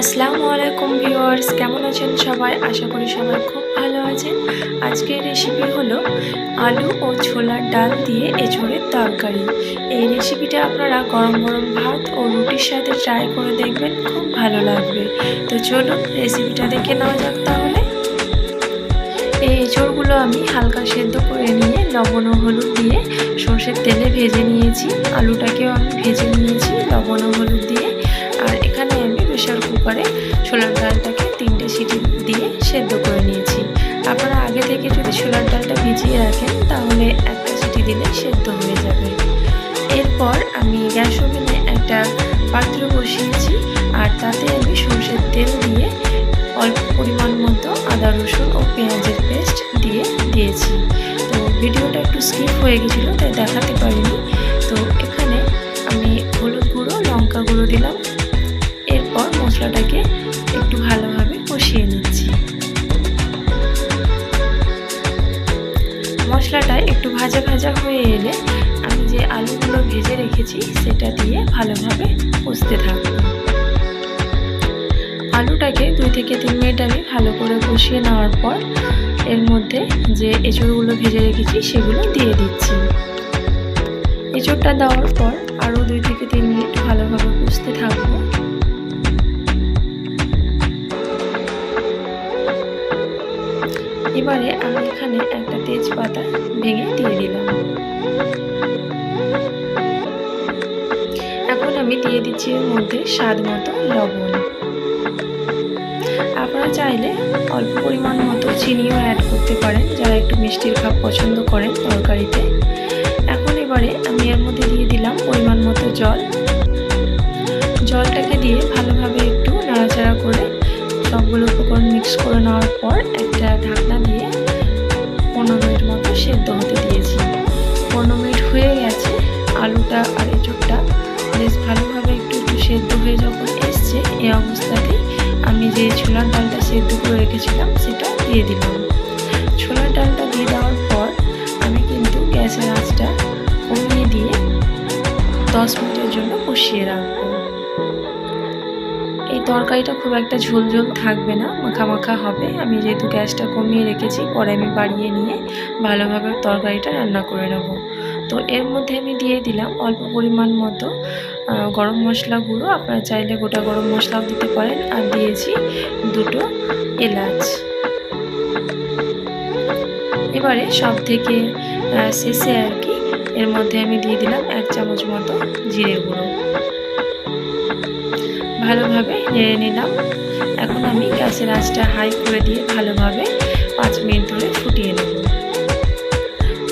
আসসালামু আলাইকুম ভিউয়ার্স, কেমন আছেন সবাই? আশা করি সবাই খুব ভালো আছেন। আজকের রেসিপি হলো আলু ও ছোলার ডাল দিয়ে এঁচোড়ের তরকারি। এই রেসিপিটা আপনারা গরম গরম ভাত ও রুটির সাথে ট্রাই করে দেখবেন, খুব ভালো লাগবে। তো চলুন রেসিপিটা দেখে নেওয়া যাক তাহলে। এই এঁচোড়গুলো আমি হালকা সেদ্ধ করে নিয়ে লবণ ও হলুদ দিয়ে সরষের তেলে ভেজে নিয়েছি। আলুটাকেও আমি ভেজে নিয়েছি লবণ ও হলুদ দিয়ে। আর এখানে আমি প্রেসার কুকারে ছোলার ডালটাকে 3টে সিটি দিয়ে সেদ্ধ করে নিয়েছি। আপনারা আগে থেকে যদি ছোলার ডালটা ভিজিয়ে রাখেন তাহলে একটা সিটি দিলে সেদ্ধ হয়ে যাবে। এরপর আমি গ্যাস ওভেনে একটা পাত্র বসিয়েছি আর তাতে আমি সরষের তেল দিয়ে অল্প পরিমাণ মতো আদা রসুন ও পেঁয়াজের পেস্ট দিয়েছি। তো ভিডিওটা একটু স্কিপ হয়ে গেছিলো তাই দেখাতে পারিনি। তো এখানে আমি হলুদ গুঁড়ো লঙ্কা গুঁড়ো দিলাম। এরপর মশলাটাকে একটু ভালোভাবে কষিয়ে নিচ্ছি। মশলাটা একটু ভাজা ভাজা হয়ে এলে আমি যে আলুগুলো ভেজে রেখেছি সেটা দিয়ে ভালোভাবে কষতে থাকবো। আলুটাকে 2 থেকে 3 মিনিট আমি ভালো করে কষিয়ে নেওয়ার পর এর মধ্যে যে এঁচোড়গুলো ভেজে রেখেছি সেগুলো দিয়ে দিচ্ছি। এঁচোড়টা দেওয়ার পর আরও 2 থেকে 3 মিনিট ভালোভাবে কষতে থাকবো। এবারে আমি এখানে একটা তেজপাতা ভেঙে দিয়ে দিলাম। এখন আমি দিয়ে দিচ্ছি এর মধ্যে স্বাদ মতো লবণ। আপনারা চাইলে অল্প পরিমাণ মতো চিনিও অ্যাড করতে পারেন যারা একটু মিষ্টির ভাব পছন্দ করেন তরকারিতে। এখন এবারে আমি এর মধ্যে দিয়ে দিলাম পরিমাণ মতো জল। জলটাকে দিয়ে ভালোভাবে একটু নাড়াচাড়া করে সবগুলো উপকরণ মিক্স করে নেওয়ার পর একটা ঢাকনা দিয়ে 15 মিনিট মতো সেদ্ধ হতে দিয়েছি। 15 মিনিট হয়ে গেছে। আলুটা আর এঁচোড়টা বেশ ভালোভাবে একটু সেদ্ধ হয়ে যখন এসছে এই অবস্থাতেই আমি যে ছোলার ডালটা সেদ্ধ করে রেখেছিলাম সেটা দিয়ে দিলাম। ছোলার ডালটা দিয়ে দেওয়ার পর আমি কিন্তু গ্যাসের আঁচটা কমিয়ে দিয়ে 10 মিনিটের জন্য কষিয়ে রাখবো। এই তরকারিটা খুব একটা ঝোল ঝোল থাকবে না, মাখা মাখা হবে। আমি যেহেতু গ্যাসটা কমিয়ে রেখেছি পরে আমি বাড়িয়ে নিয়ে ভালোভাবে তরকারিটা রান্না করে নেব। তো এর মধ্যে আমি দিয়ে দিলাম অল্প পরিমাণ মতো গরম মশলা গুঁড়ো। আপনারা চাইলে গোটা গরম মশলাও দিতে পারেন। আর দিয়েছি 2টো এলাচ। এবারে সব থেকে শেষে আর কি এর মধ্যে আমি দিয়ে দিলাম 1 চামচ মতো জিরে গুঁড়ো। ভালোভাবে নেড়ে নিলাম। এখন আমি গ্যাসের আঁচটা হাই করে দিয়ে ভালোভাবে 5 মিনিট ধরে ফুটিয়ে নেব।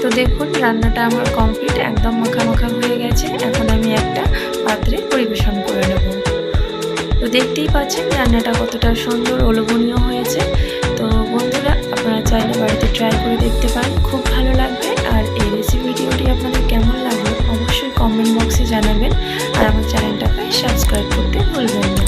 তো দেখুন রান্নাটা আমার কমপ্লিট, একদম মাখা মাখা হয়ে গেছে। এখন আমি একটা পাত্রে পরিবেশন করে নেব। তো দেখতেই পাচ্ছেন রান্নাটা কতটা সুন্দর ও লোভনীয় হয়েছে। তো বন্ধুরা আপনারা চাইলে বাড়িতে ট্রাই করে দেখতে পারেন, খুব ভালো লাগবে। আর এই ভিডিওটি আপনাদের কেমন লাগলো অবশ্যই কমেন্ট বক্সে জানাবেন। আর আমার চ্যানেলটাকে সাবস্ক্রাইব করতে ভুলবেন না।